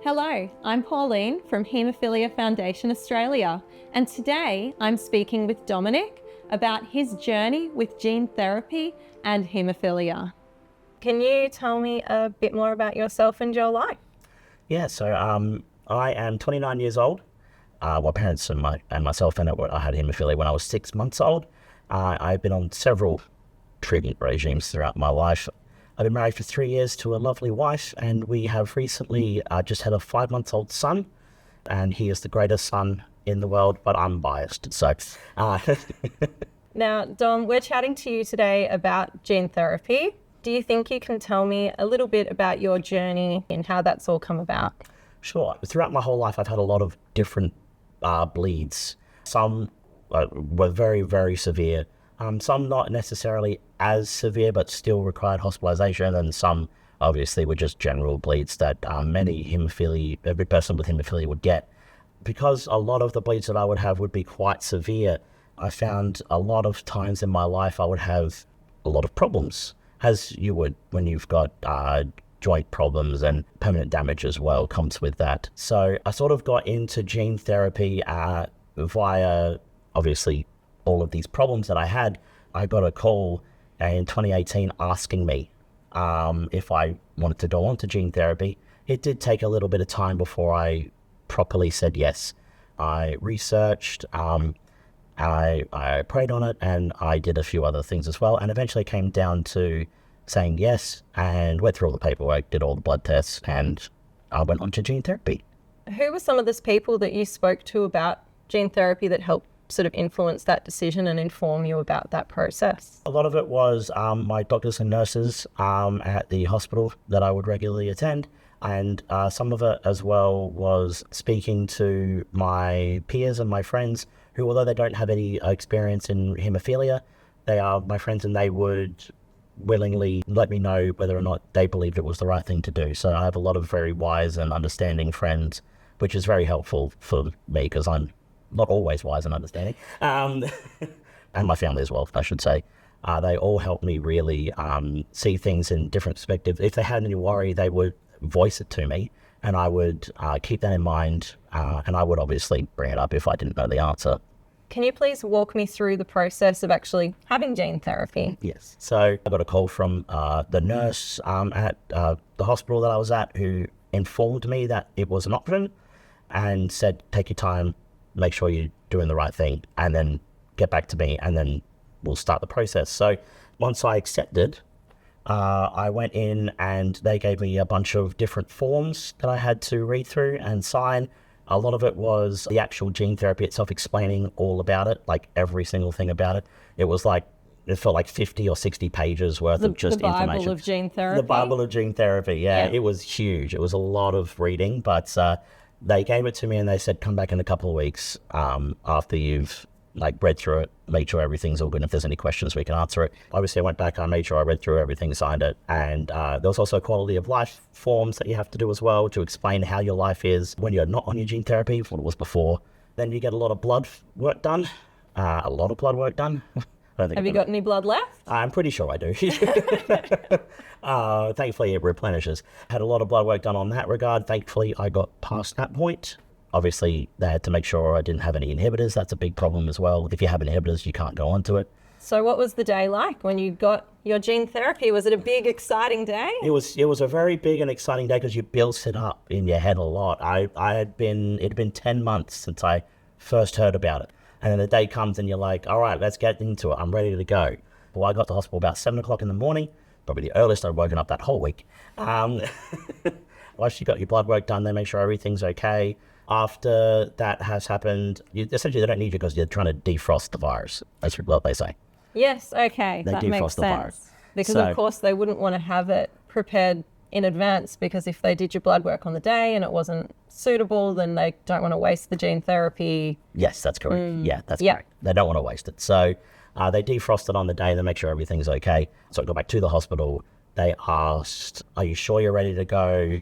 Hello, I'm Pauline from Haemophilia Foundation Australia, and today I'm speaking with Dominic about his journey with gene therapy and haemophilia. Can you tell me a bit more about yourself and your life? Yeah, I am 29 years old. My parents and myself found out I had haemophilia when I was 6 months old. I've been on several treatment regimes throughout my life. I've been married for 3 years to a lovely wife, and we have recently just had a 5-month-old son, and he is the greatest son in the world, but I'm biased. Now, Dom, we're chatting to you today about gene therapy. Do you think you can tell me a little bit about your journey and how that's all come about? Sure. Throughout my whole life, I've had a lot of different bleeds. Some were very, very severe. Some not necessarily as severe, but still required hospitalization, and some obviously were just general bleeds that every person with haemophilia would get. Because a lot of the bleeds that I would have would be quite severe, I found a lot of times in my life I would have a lot of problems, as you would when you've got joint problems, and permanent damage as well comes with that. So I sort of got into gene therapy via, obviously, all of these problems that I had. I got a call in 2018 asking me if I wanted to go on to gene therapy. It did take a little bit of time before I properly said yes. I researched, I prayed on it, and I did a few other things as well, and eventually came down to saying yes, and went through all the paperwork, did all the blood tests, and I went on to gene therapy. Who were some of the people that you spoke to about gene therapy that helped sort of influence that decision and inform you about that process? A lot of it was my doctors and nurses at the hospital that I would regularly attend, and some of it as well was speaking to my peers and my friends who, although they don't have any experience in haemophilia, they are my friends, and they would willingly let me know whether or not they believed it was the right thing to do. So I have a lot of very wise and understanding friends, which is very helpful for me because I'm not always wise and understanding, and my family as well, I should say. They all helped me really see things in different perspectives. If they had any worry, they would voice it to me, and I would keep that in mind, and I would obviously bring it up if I didn't know the answer. Can you please walk me through the process of actually having gene therapy? Yes. So I got a call from the nurse at the hospital that I was at, who informed me that it was an option and said, take your time, make sure you're doing the right thing, and then get back to me, and then we'll start the process. So once I accepted, I went in, and they gave me a bunch of different forms that I had to read through and sign. A lot of it was the actual gene therapy itself, explaining all about it, like every single thing about it. It felt like 50 or 60 pages worth of just information. The Bible of gene therapy? The Bible of gene therapy, yeah. It was huge. It was a lot of reading, but they gave it to me, and they said, come back in a couple of weeks after you've read through it, make sure everything's all good, and if there's any questions we can answer it. Obviously I went back, I made sure I read through everything, signed it, and there was also quality of life forms that you have to do as well to explain how your life is when you're not on your gene therapy, what it was before. Then you get a lot of blood work done. Have you got any blood left? I'm pretty sure I do. Thankfully, it replenishes. Had a lot of blood work done on that regard. Thankfully, I got past that point. Obviously, they had to make sure I didn't have any inhibitors. That's a big problem as well. If you have inhibitors, you can't go onto it. So what was the day like when you got your gene therapy? Was it a big, exciting day? It was a very big and exciting day because you build it up in your head a lot. It had been 10 months since I first heard about it. And then the day comes and you're like, all right, let's get into it. I'm ready to go. Well, I got to hospital about 7 o'clock in the morning, probably the earliest I'd woken up that whole week. Once you got your blood work done, they make sure everything's okay. After that has happened, essentially they don't need you because you're trying to defrost the virus. That's what they say. Yes, okay, that makes sense. Because of course they wouldn't want to have it prepared in advance, because if they did your blood work on the day and it wasn't suitable, then they don't want to waste the gene therapy. Yes, that's correct. Yeah, that's correct. They don't want to waste it. So they defrost it on the day, they make sure everything's okay. So I got back to the hospital. They asked, are you sure you're ready to go?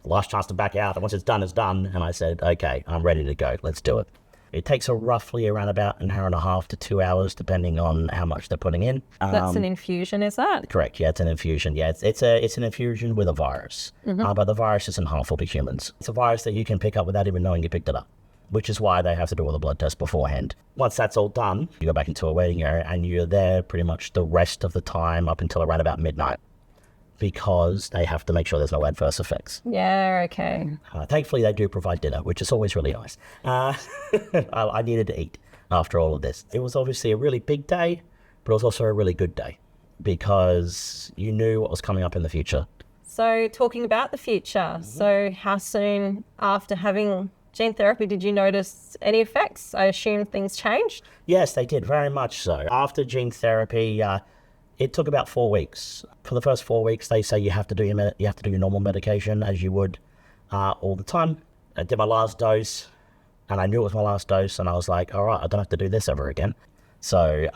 Last chance to back out, and once it's done, it's done. And I said, okay, I'm ready to go. Let's do it. It takes roughly around about an hour and a half to 2 hours, depending on how much they're putting in. That's an infusion, is that? Correct. Yeah, it's an infusion. Yeah, it's an infusion with a virus, but the virus isn't harmful to humans. It's a virus that you can pick up without even knowing you picked it up, which is why they have to do all the blood tests beforehand. Once that's all done, you go back into a waiting area, and you're there pretty much the rest of the time up until around about midnight, because they have to make sure there's no adverse effects. Yeah, okay. Thankfully, they do provide dinner, which is always really nice. I needed to eat after all of this. It was obviously a really big day, but it was also a really good day because you knew what was coming up in the future. So talking about the future, so how soon after having gene therapy did you notice any effects? I assume things changed? Yes, they did, very much so. After gene therapy, it took about 4 weeks. For the first 4 weeks, they say you have to do your normal medication as you would all the time. I did my last dose, and I knew it was my last dose, and I was like, all right, I don't have to do this ever again. So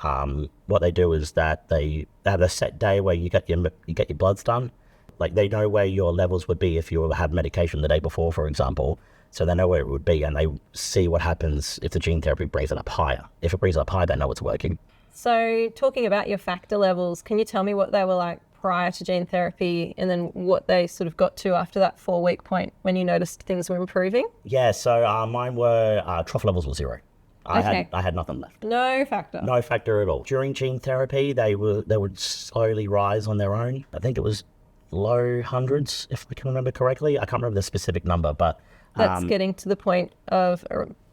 what they do is that they have a set day where you get your bloods done. Like, they know where your levels would be if you had medication the day before, for example. So they know where it would be, and they see what happens if the gene therapy brings it up higher. If it brings it up higher, they know it's working. So talking about your factor levels, can you tell me what they were like prior to gene therapy and then what they sort of got to after that 4-week point when you noticed things were improving? Yeah, so mine were, trough levels were 0. I had nothing left. No factor. No factor at all. During gene therapy, they would slowly rise on their own. I think it was low hundreds, if I can remember correctly. I can't remember the specific number, but that's getting to the point of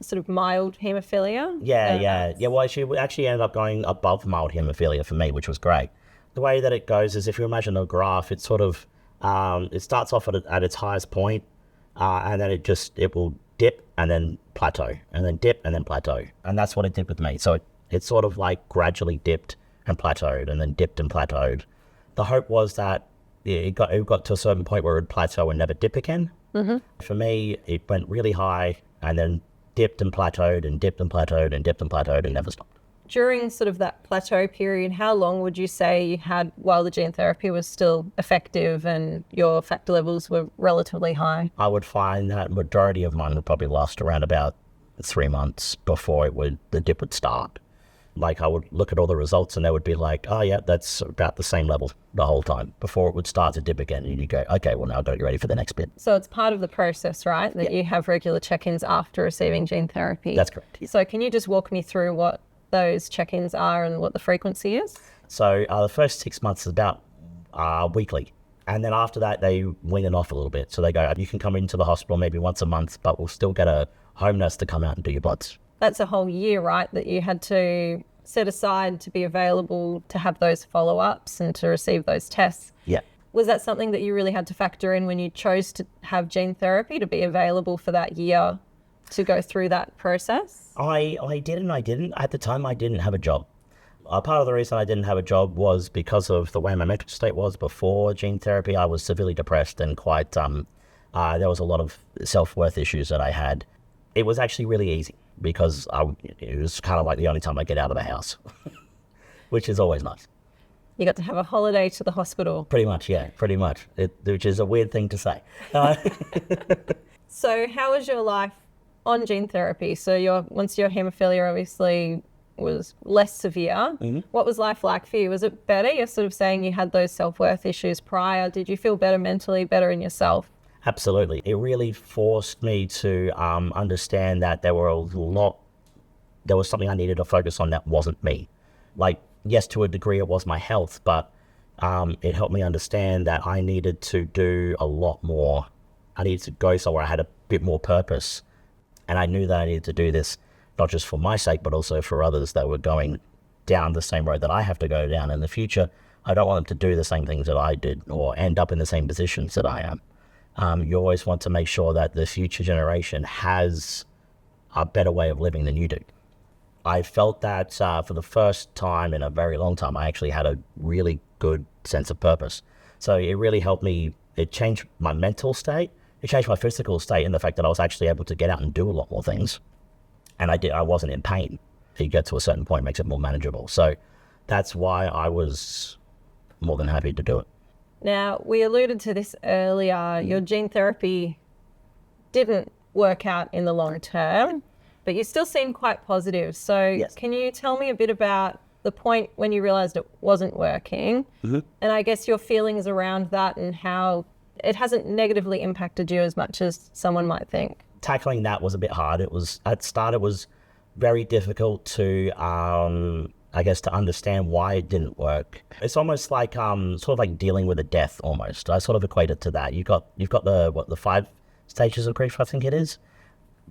sort of mild haemophilia? Yeah. Well, she actually ended up going above mild haemophilia for me, which was great. The way that it goes is, if you imagine a graph, it's sort of, it starts off at its highest point, and then it will dip and then plateau, and then dip and then plateau. And that's what it did with me. So it sort of like gradually dipped and plateaued, and then dipped and plateaued. The hope was that it got to a certain point where it would plateau and never dip again. For me, it went really high and then dipped and plateaued and dipped and plateaued and dipped and plateaued and never stopped. During sort of that plateau period, how long would you say you had while the gene therapy was still effective and your factor levels were relatively high? I would find that majority of mine would probably last around about 3 months before the dip would start. Like, I would look at all the results and they would be like, oh yeah, that's about the same level the whole time, before it would start to dip again. And you go, okay, well, now I've got to get ready for the next bit. So it's part of the process, right? That you have regular check-ins after receiving gene therapy. That's correct. Yeah. So can you just walk me through what those check-ins are and what the frequency is? So the first 6 months is about weekly. And then after that, they wean it off a little bit. So they go, you can come into the hospital maybe once a month, but we'll still get a home nurse to come out and do your bloods. That's a whole year, right, that you had to set aside to be available to have those follow-ups and to receive those tests. Yeah. Was that something that you really had to factor in when you chose to have gene therapy, to be available for that year to go through that process? I did and I didn't. At the time, I didn't have a job. Part of the reason I didn't have a job was because of the way my mental state was before gene therapy. I was severely depressed and quite, there was a lot of self-worth issues that I had. It was actually really easy because it was kind of like the only time I get out of the house, which is always nice. You got to have a holiday to the hospital. Pretty much, yeah, pretty much, which is a weird thing to say. So how was your life on gene therapy? So once your haemophilia obviously was less severe, what was life like for you? Was it better? You're sort of saying you had those self-worth issues prior. Did you feel better mentally, better in yourself? Absolutely. It really forced me to understand that there was something I needed to focus on that wasn't me. Like, yes, to a degree it was my health, but it helped me understand that I needed to do a lot more. I needed to go somewhere I had a bit more purpose. And I knew that I needed to do this, not just for my sake, but also for others that were going down the same road that I have to go down in the future. I don't want them to do the same things that I did or end up in the same positions that I am. You always want to make sure that the future generation has a better way of living than you do. I felt that for the first time in a very long time, I actually had a really good sense of purpose. So it really helped me. It changed my mental state. It changed my physical state in the fact that I was actually able to get out and do a lot more things. And I wasn't in pain. If you get to a certain point, it makes it more manageable. So that's why I was more than happy to do it. Now, we alluded to this earlier. Your gene therapy didn't work out in the long term. but you still seem quite positive. So Yes. can you tell me a bit about the point when you realized it wasn't working, and I guess your feelings around that and how it hasn't negatively impacted you as much as someone might think? Tackling that was a bit hard. It was, at start, it was very difficult to, I guess, to understand why it didn't work. It's almost like, sort of like dealing with a death almost. I sort of equate it to that. You've got the 5 stages of grief, I think it is.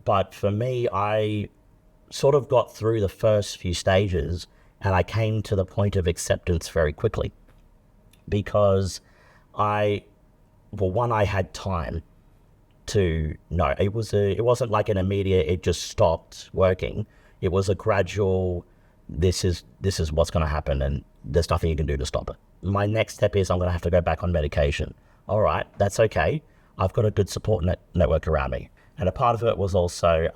But for me, I sort of got through the first few stages and I came to the point of acceptance very quickly because I had time to know. It wasn't like an immediate, it just stopped working. It was a gradual, this is what's going to happen and there's nothing you can do to stop it. My next step is I'm going to have to go back on medication. All right, that's okay. I've got a good support network around me. And a part of it was also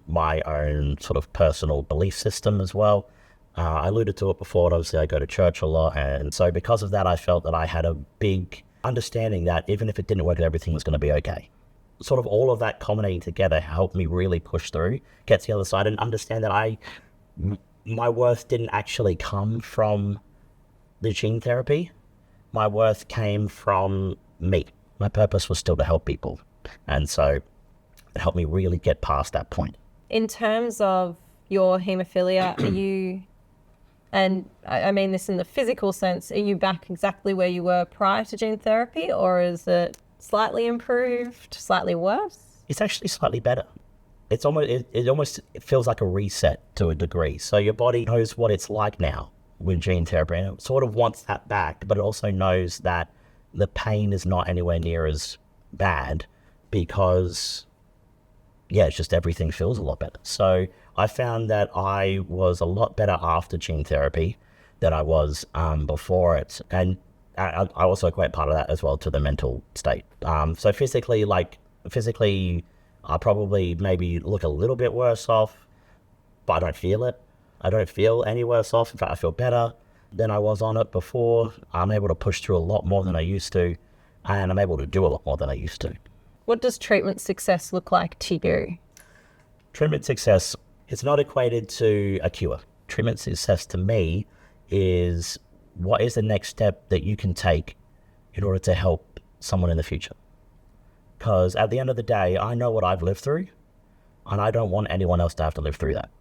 my own sort of personal belief system as well. I alluded to it before, and obviously I go to church a lot. And so because of that, I felt that I had a big understanding that even if it didn't work, everything was going to be okay. Sort of all of that culminating together helped me really push through, get to the other side and understand that my worth didn't actually come from the gene therapy. My worth came from me. My purpose was still to help people. And so it helped me really get past that point. In terms of your haemophilia, are you, and I mean this in the physical sense, are you back exactly where you were prior to gene therapy, or is it slightly improved, slightly worse? It's actually slightly better. It's almost, it feels like a reset to a degree. So your body knows what it's like now with gene therapy and it sort of wants that back, but it also knows that the pain is not anywhere near as bad because, yeah, it's just everything feels a lot better. So I found that I was a lot better after gene therapy than I was before it. And I also equate part of that as well to the mental state. So physically, I probably maybe look a little bit worse off, but I don't feel it. I don't feel any worse off. In fact, I feel better than I was on it before. I'm able to push through a lot more than I used to, and I'm able to do a lot more than I used to. What does treatment success look like to you? Treatment success, it's not equated to a cure. Treatment success to me is what is the next step that you can take in order to help someone in the future. Because at the end of the day, I know what I've lived through, and I don't want anyone else to have to live through that.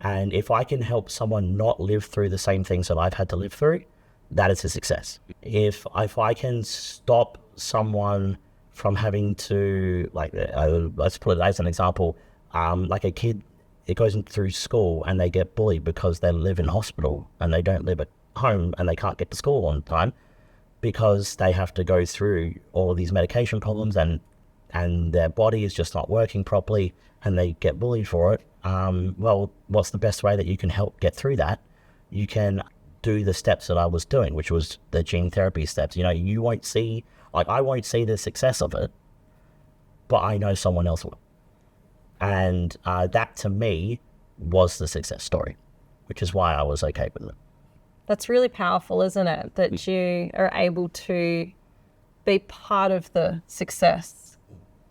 And if I can help someone not live through the same things that I've had to live through, that is a success. If I can stop someone from having to, like, let's put it as an example, like a kid, it goes through school and they get bullied because they live in hospital and they don't live at home and they can't get to school on time because they have to go through all of these medication problems and their body is just not working properly and they get bullied for it. Well, what's the best way that you can help get through that? You can do the steps that I was doing, which was the gene therapy steps. You know, you won't see, like, I won't see the success of it, but I know someone else will. And that to me was the success story, which is why I was okay with it. That's really powerful, isn't it? That you are able to be part of the success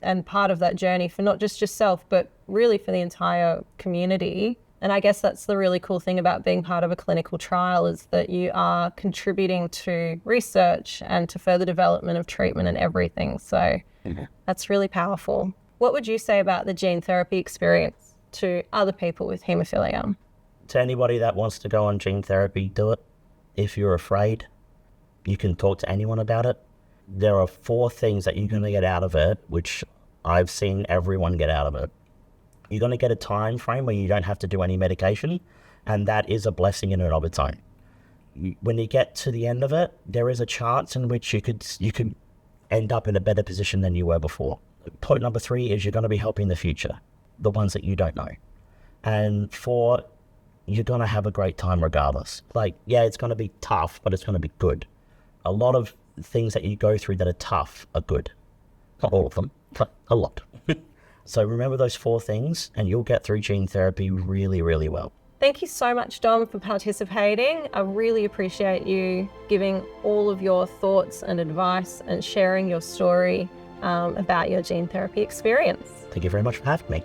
and part of that journey for not just yourself, but really for the entire community. And I guess that's the really cool thing about being part of a clinical trial is that you are contributing to research and to further development of treatment and everything. So that's really powerful. What would you say about the gene therapy experience to other people with haemophilia? To anybody that wants to go on gene therapy, do it. If you're afraid, you can talk to anyone about it. There are 4 things that you're going to get out of it, which I've seen everyone get out of it. You're going to get a time frame where you don't have to do any medication, and that is a blessing in and of its own. When you get to the end of it, there is a chance in which you could end up in a better position than you were before. Point number 3 is you're going to be helping the future, the ones that you don't know. And 4, you're going to have a great time regardless. Like, yeah, it's going to be tough, but it's going to be good. A lot of things that you go through that are tough are good. Not all of them, but a lot. So remember those 4 things and you'll get through gene therapy really, really well. Thank you so much, Dom, for participating. I really appreciate you giving all of your thoughts and advice and sharing your story about your gene therapy experience. Thank you very much for having me.